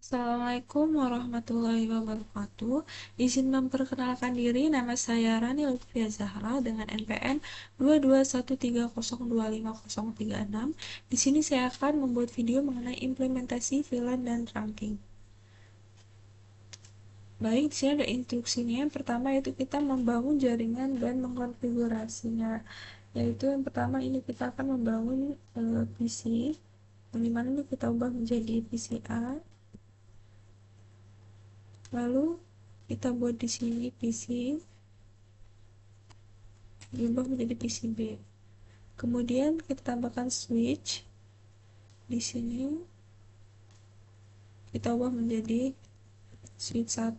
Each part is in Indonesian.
Assalamualaikum warahmatullahi wabarakatuh. Izin memperkenalkan diri, nama saya Rani Lutfia Zahra dengan NPM 221302536. Di sini saya akan membuat video mengenai implementasi VLAN dan trunking. Baik, di sini ada instruksinya. Yang pertama yaitu kita membangun jaringan dan mengkonfigurasinya. Yaitu yang pertama ini kita akan membangun PC. Yang dimana ini kita ubah menjadi PC A. Lalu kita buat di sini PC diubah menjadi PCB. Kemudian kita tambahkan switch di sini, kita ubah menjadi switch 1.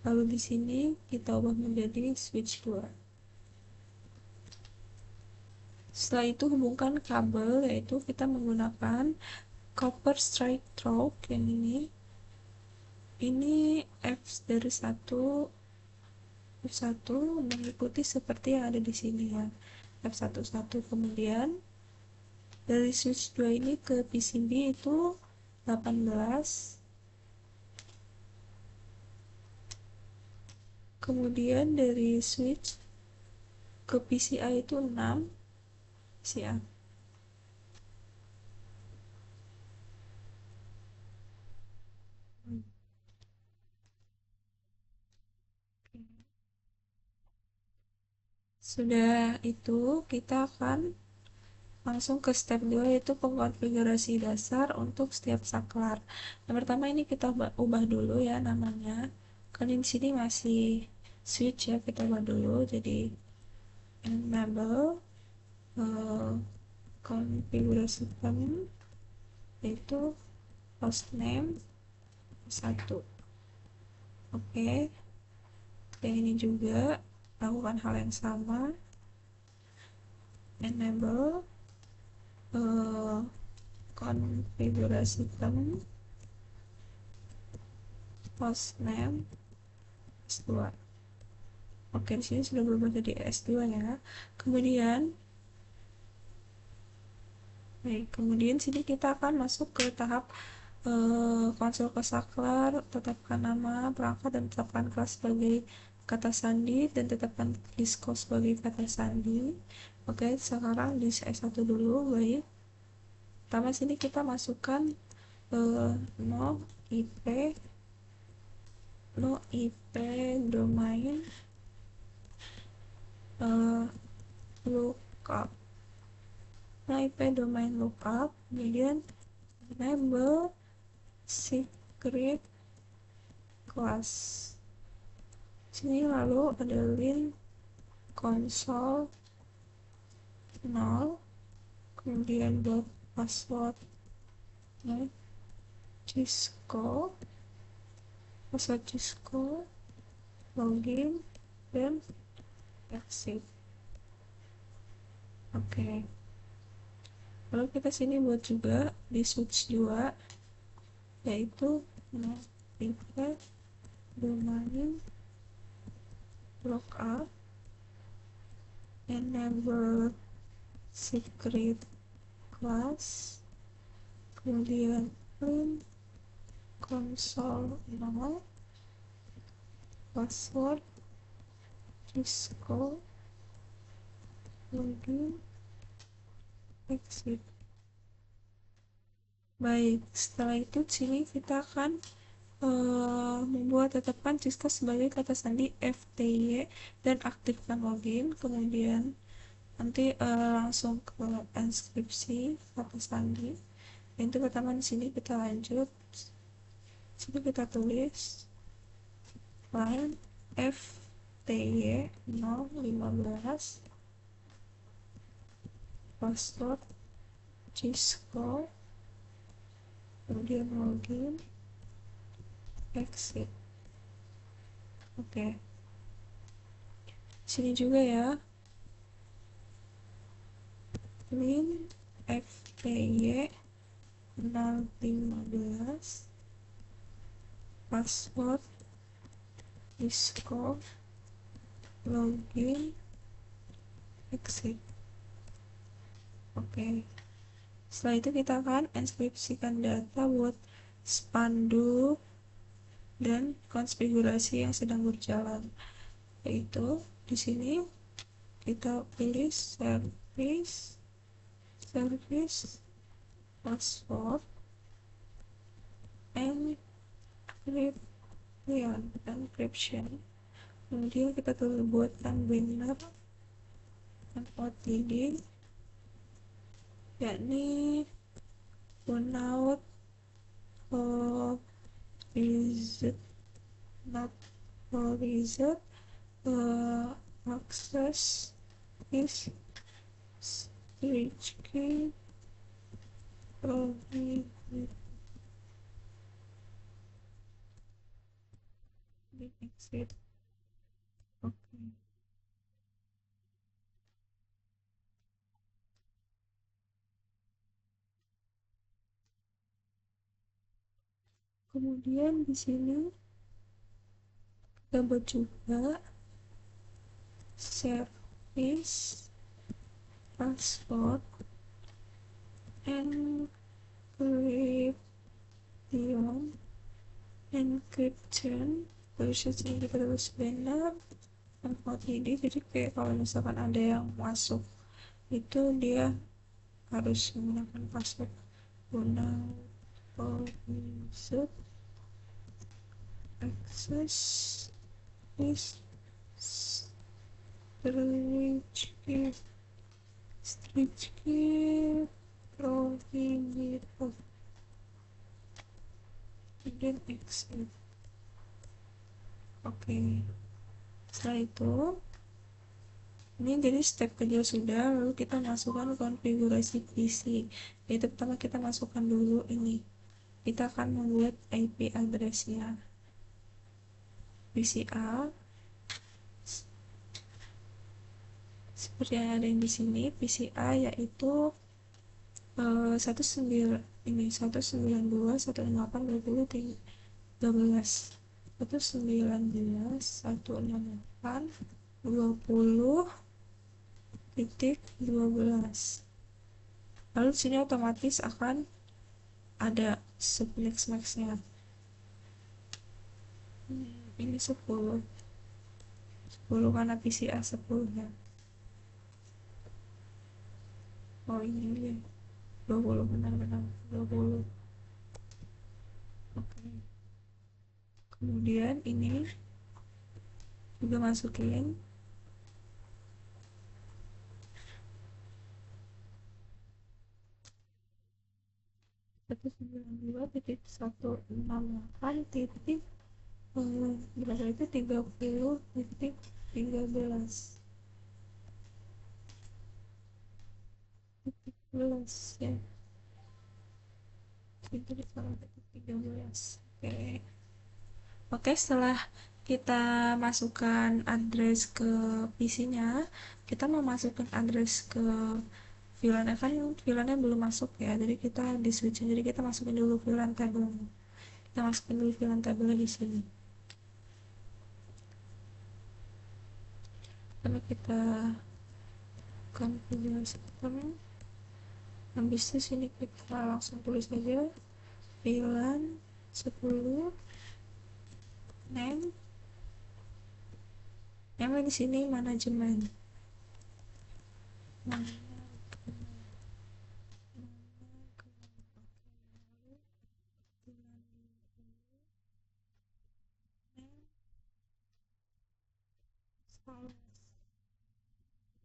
Lalu di sini kita ubah menjadi switch 2. Setelah itu hubungkan kabel, yaitu kita menggunakan copper straight through yang ini F dari 1 F1 mengikuti seperti yang ada di sini ya, F11. Kemudian dari switch 2 ini ke PCB itu 18, kemudian dari switch ke PCA itu 6 PCA. Sudah itu kita akan langsung ke step 2 yaitu pengkonfigurasi dasar untuk setiap saklar. Yang pertama ini kita ubah dulu ya namanya. Kan di sini masih switch ya, kita ubah dulu jadi enable configurasikan yaitu hostname 1. Oke. Yang ini juga lakukan hal yang sama, enable konfigurasikan hostname S2. Oke, di sini sudah berubah jadi S2 ya. Kemudian sini kita akan masuk ke tahap konsol kesaklar, tetapkan nama perangkat dan tetapkan kelas sebagai kata sandi dan tetapkan disko sebagai kata sandi. Oke, sekarang di S1 dulu. Baik, pertama sini kita masukkan no IP domain lookup. Nah, IP domain lookup, kemudian enable secret class. Sini lalu ada link console 0, kemudian buat password Cisco, login dan exit. Oke. Lalu kita sini buat juga di switch 2 yaitu IP domain lookup, enable secret class, kemudian link console 0, password Cisco, login, exit. Baik, setelah itu sini kita akan membuat tetapkan Cisco sebagai kata sandi FTY dan aktifkan login. Kemudian nanti langsung ke inskripsi kata sandi. Itu pertama di sini kita lanjut. Sini kita tulis line FTY 015, password Cisco, kemudian login, exit. Oke. Sini juga ya. Link FTY 015, password Cisco, login, exit. Oke. Setelah itu kita akan inskripsikan data buat spanduk, dan konfigurasi yang sedang berjalan. Yaitu di sini kita pilih service password encryption. Kemudian kita buatkan banner dan OTD, yakni without reason, not for reason, access is strictly prohibited. Exit. Oke. Kemudian di sini kita buat juga service password encryption terus ini kita tulis banner dan OTD. Jadi kayak kalau misalkan ada yang masuk itu dia harus menggunakan password guna user access is strictly prohibited. Kemudian exit. Oke, setelah itu ini jadi step kerja sudah, lalu kita masukkan konfigurasi PC. Yaitu pertama kita masukkan dulu ini, kita akan membuat IP address-nya. PCA seperti yang ada di sini, PCA yaitu 119.168.20.20. Lalu di sini otomatis akan ada subnex max-nya. Ini 10 karena PCA 10 ya. Oh ini 20, benar-benar 20. Oke. Kemudian ini juga masukin satu 192.168. Berapa itu 30.13 ya, itu di 13. Oke, setelah kita masukkan address ke PC-nya, kita mau masukkan address ke VLAN-nya, kan VLAN-nya belum masuk ya, jadi kita di switch, jadi kita masukin dulu VLAN table. Kita masukin dulu VLAN table di sini. Lalu kita configure system. Habis itu sini kita langsung tulis aja VLAN 10 name di sini manajemen.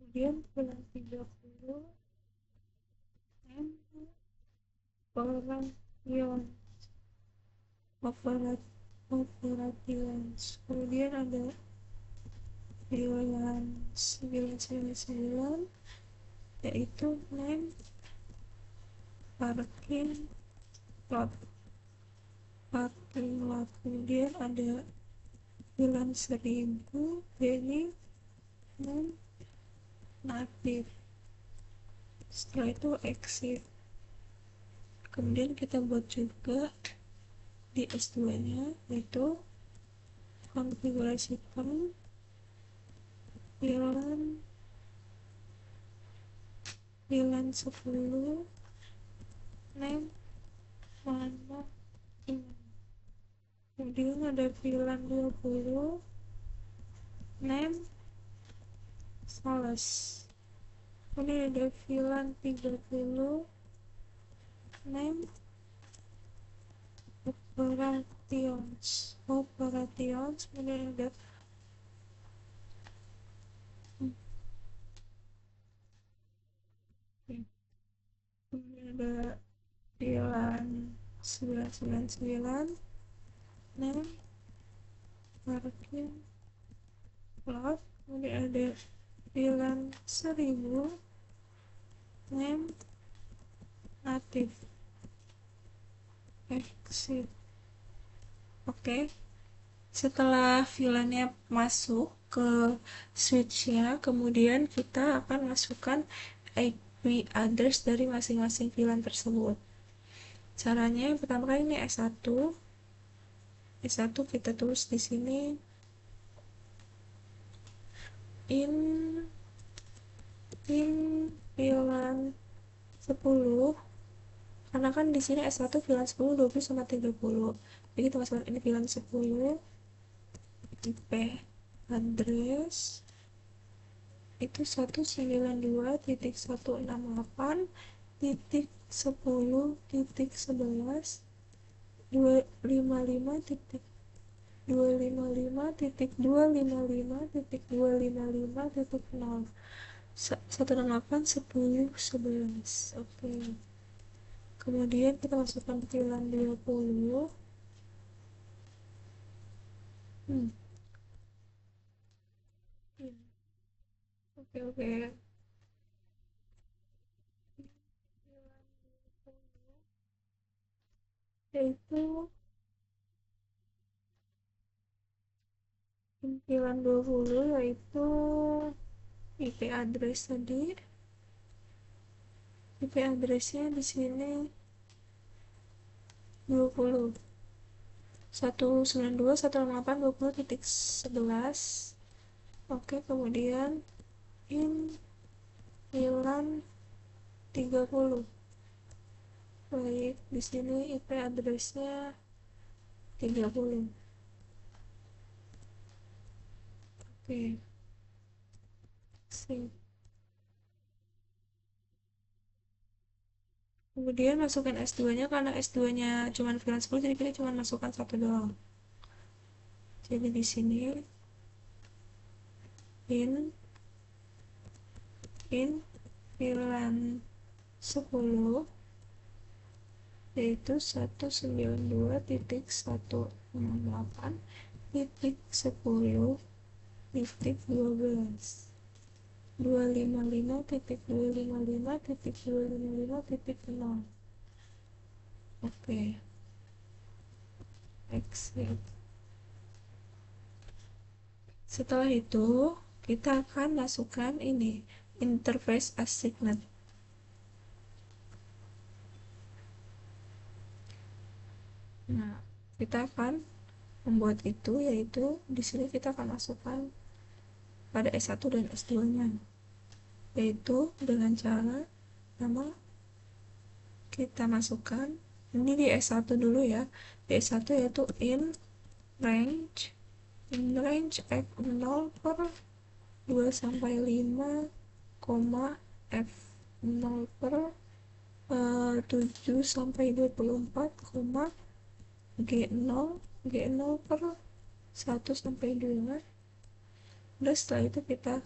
Kemudian bulan 30 operations. Kemudian ada bulan 999 yaitu name parking lot. Kemudian ada bulan 1000 jadi name native. Setelah itu exit. Kemudian kita buat juga di S2 nya yaitu konfigurasi VLAN 10 name mana kemudian ada VLAN 20, name sales, kemudian ada VLAN 30, name operations, kemudian ada VLAN 999, name parking lot, kemudian ada VLAN 1000, name native exit. Oke, setelah VLAN-nya masuk ke switch-nya, kemudian kita akan masukkan IP address dari masing-masing VLAN tersebut. Caranya yang pertama kali ini S1 kita tulis di sini in VLAN 10, karena kan di sini S1 VLAN 10, 20 sama 30. Jadi kita masukkan ini VLAN 10, IP address itu 168.10.255.255.255.255.0 168.10.11. Oke, kemudian kita masukkan VLAN 20. Oke, yaitu VLAN 20 yaitu IP address tadi. IP addressnya di sini 20 192.168.20.11. Oke, kemudian in VLAN 30. Baik, di sini IP addressnya 30. Oke, save. Kemudian masukkan S2-nya, karena S2-nya cuma VLAN 10, jadi kita cuma masukkan satu doang. Jadi di sini in VLAN 10 yaitu 192.168.10.12 255.255.255.0. Oke, exit. Setelah itu kita akan masukkan ini interface assignment. Nah, kita akan membuat itu, yaitu di sini kita akan masukkan pada S1 dan S2-nya, yaitu dengan cara nama kita masukkan ini di S1 dulu ya. Di S1 yaitu in range F0 per 2 sampai 5, F0 per 7 sampai 24, G0 per 1 sampai 2. Udah, setelah itu kita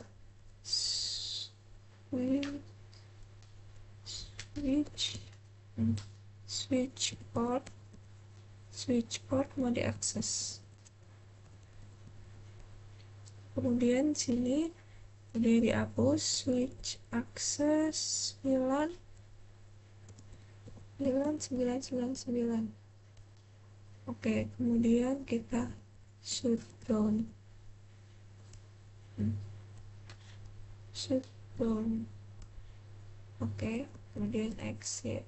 switch port mau diakses. Kemudian sini udah dihapus switch access VLAN 999. Oke, kemudian kita shutdown. Oke, kemudian exit.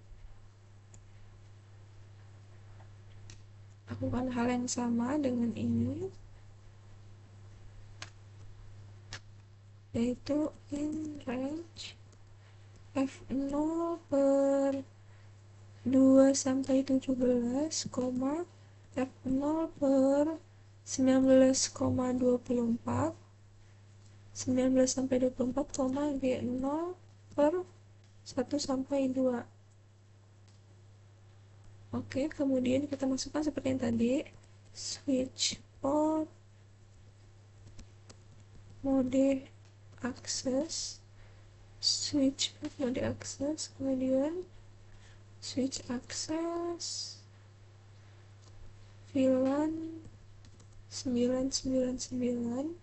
Lakukan hal yang sama dengan ini, yaitu in range F0 per 2 sampai 17, F0 per 19,24 19 sampai 24, G0 per 1 sampai 2. Oke, kemudian kita masukkan seperti yang tadi, switch port, mode akses, switch port mode akses, kemudian switch akses, VLAN 999.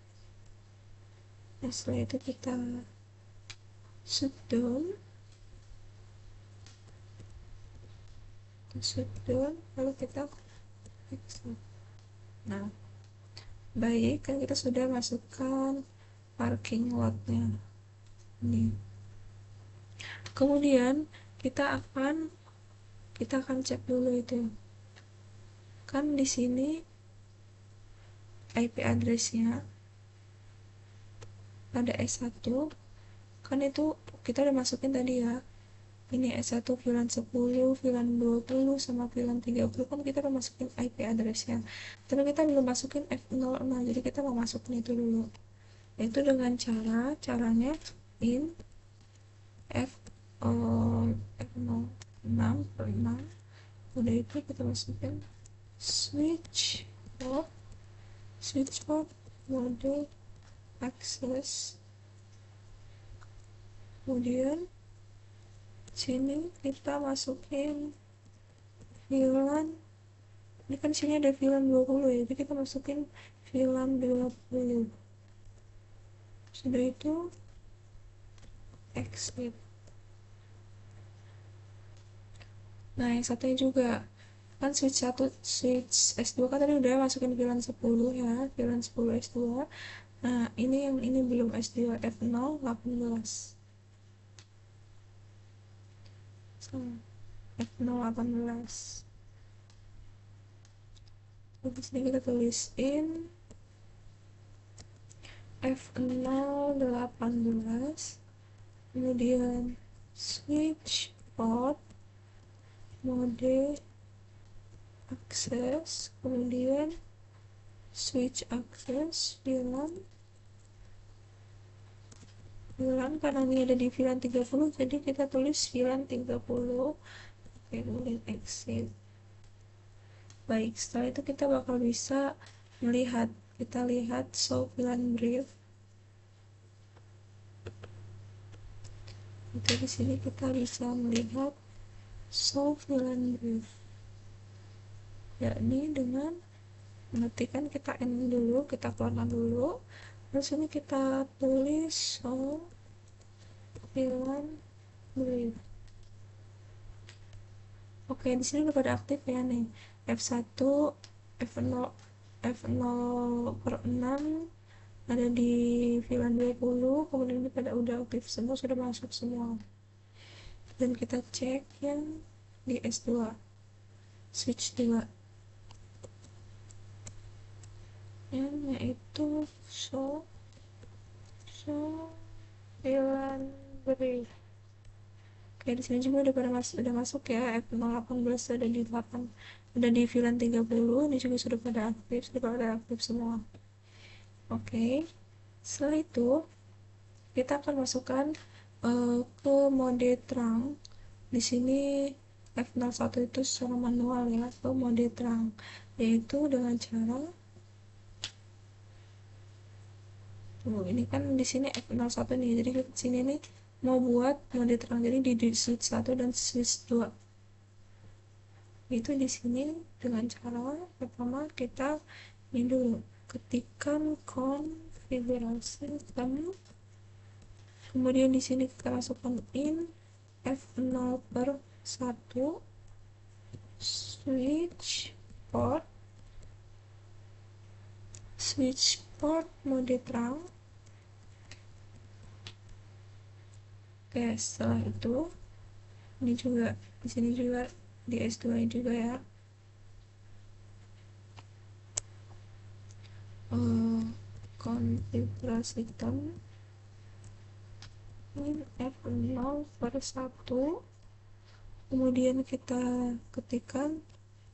Nah, setelah itu kita shutdown, lalu kita exit. Nah, baik, kan kita sudah masukkan parking lotnya ini. Kemudian kita akan cek dulu itu kan di sini IP address-nya ada S1, kan itu kita udah masukin tadi ya, ini S1 VLAN 10, VLAN 20 sama VLAN 30, kan kita udah masukin IP address-nya, tapi kita belum masukin F00, jadi kita mau masukin itu dulu, yaitu dengan caranya in F06 per 6. Udah itu kita masukin switch port mode akses, kemudian sini kita masukin VLAN, ini kan sini ada VLAN 20 ya, jadi kita masukin VLAN 20. Sudah itu exit. Nah, yang satunya juga kan switch S2 kan tadi udah masukin VLAN 10 ya, VLAN 10 S2. Nah, ini belum S2, F018. F018. Di sini kita tulis in F018, kemudian switch port mode akses, kemudian switch akses VLAN karena ini ada di VLAN 30, jadi kita tulis VLAN 30. Oke, kemudian exit. Baik, setelah itu kita bakal bisa melihat, kita lihat show VLAN brief. Jadi di sini kita bisa melihat show VLAN brief, yakni dengan mengetikkan, kita end dulu, kita keluarkan dulu, terus ini kita tulis show VLAN brief. Oke, di sini udah pada aktif ya nih, F1, F0 per 6 ada di VLAN 20, kemudian ini pada udah aktif semua, sudah masuk semua. Dan kita cek yang di S2 switch 2 yang yaitu show VLAN brief. Oke, di sini juga udah masuk ya, F018 ada di 8, ada di VLAN 30, ini juga sudah pada aktif semua. Oke, setelah itu kita akan masukkan ke mode terang. Di sini F01 itu secara manual ya, ke mode terang, yaitu dengan cara ini kan di sini F01 nih, jadi di sini nih mau buat mode terang, jadi di switch 1 dan switch 2 itu di sini dengan cara pertama kita ini dulu ketikkan konfigurasi kami, kemudian di sini kita masukkan in F0 per 1 switch port mode terang. Oke, setelah itu ini juga di sini juga di S2 juga ya, konfigurasikan in F0 per 1, kemudian kita ketikkan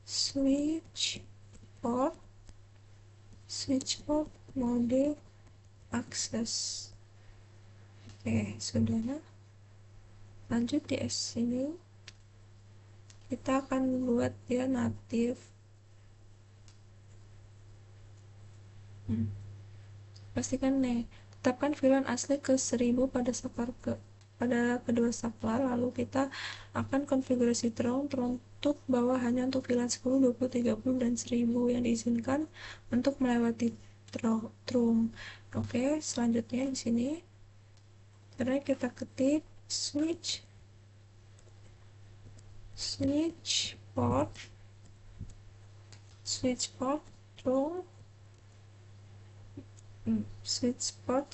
switch port mode akses. Oke, sudah. Lanjut di sini kita akan buat dia native. Pastikan nih, tetapkan VLAN asli ke 1000 pada kedua saklar, lalu kita akan konfigurasi teruntuk bahwa hanya untuk VLAN 10, 20, 30, dan 1000 yang diizinkan untuk melewati trum. Oke, selanjutnya di sini karena kita ketik switch port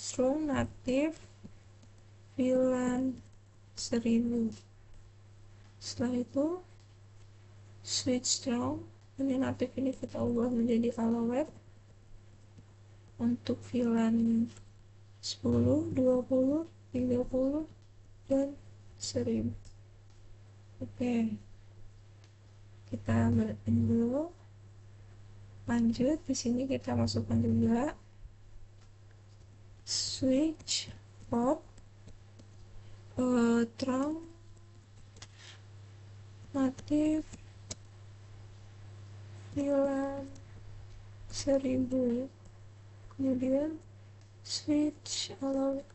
through native VLAN 1000. Setelah itu switch through ini native ini kita ubah menjadi allowed untuk VLAN 10, 20, 30, dan 1000. Oke, kita berhenti dulu. Lanjut, di sini kita masukkan juga switch port trunk native VLAN 1000, kemudian switch allowed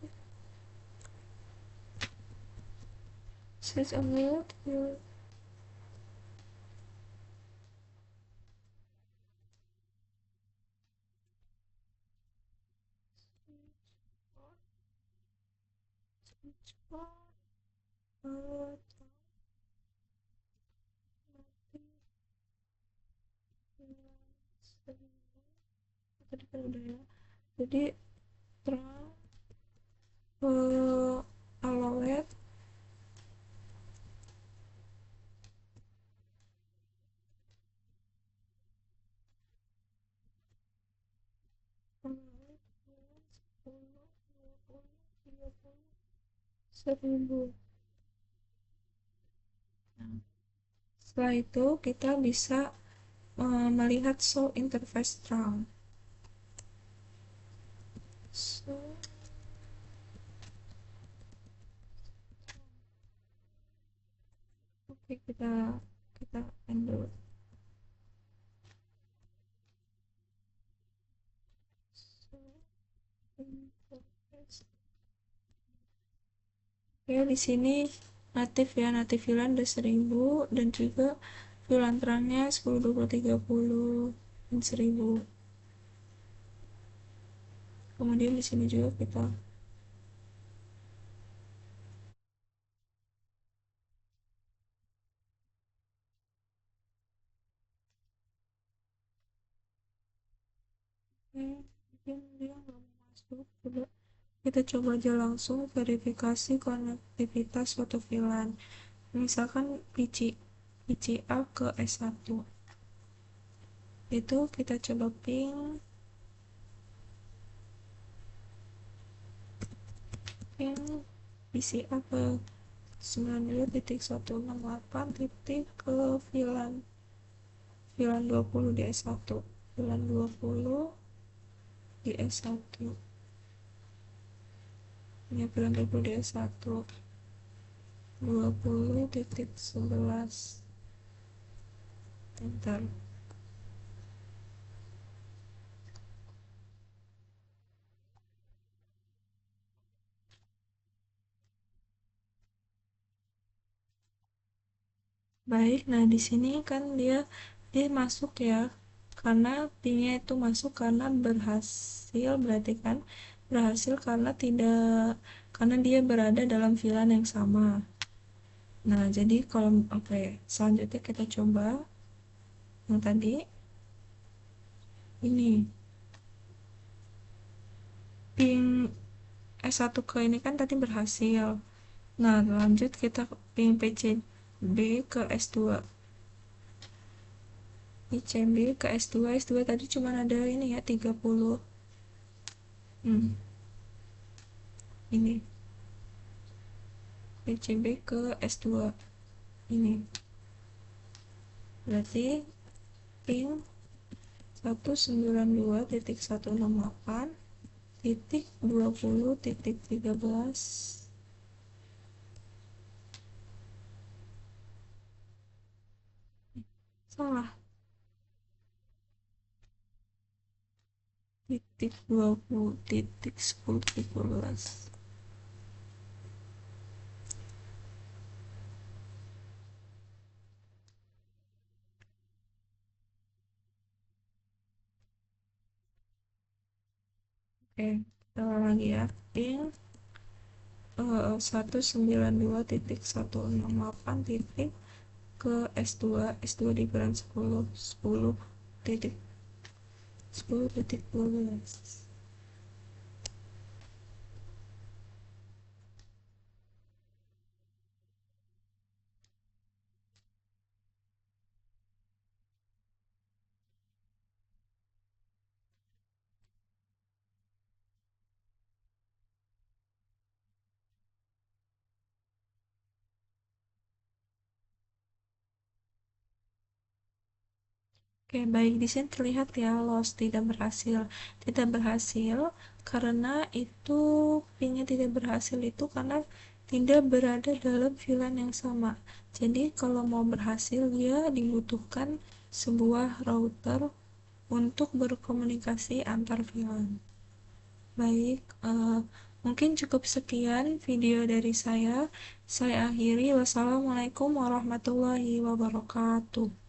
switch port tadi kan udah ya, jadi trunk allowed allowed 10, 20, 30, 1000. Nah, setelah itu kita bisa melihat show interface trunk. So, oke, kita end dulu. So, interface. Oke, di sini native ya, native VLAN udah 1000 dan juga VLAN terangnya 10, 20, 30 dan 1000. Kemudian di sini juga kita mungkin dia nggak mau masuk. Kita coba aja langsung verifikasi konektivitas suatu VLAN. Misalkan PCA ke S1, itu kita coba ping PCA ke 92.168 titik ke VLAN 20 di S1, VLAN 20 di S1, ini VLAN 20 di S1, 20.11, enter. Baik, nah di sini kan dia masuk ya, karena pingnya itu masuk karena berhasil, berarti kan berhasil karena dia berada dalam VLAN yang sama. Nah, jadi kalau oke, selanjutnya kita coba yang tadi ini ping S1 ke ini kan tadi berhasil. Nah, lanjut kita ping PCB ke S2. PCB ke S2, S2 tadi cuma ada ini ya 30. Ini PCB ke S2 ini. Berarti ping 192.168.20.13. Salah. Titik 20.10.13. Oke, kita lagi ya. Ping 192.168 titik ke S2 di bulan 10 10 titik 10.12. Oke, baik, di sini terlihat ya lost, tidak berhasil. Tidak berhasil karena itu pinnya tidak berhasil itu karena tidak berada dalam VLAN yang sama. Jadi kalau mau berhasil dia dibutuhkan sebuah router untuk berkomunikasi antar VLAN. Baik, mungkin cukup sekian video dari saya. Saya akhiri. Wassalamualaikum warahmatullahi wabarakatuh.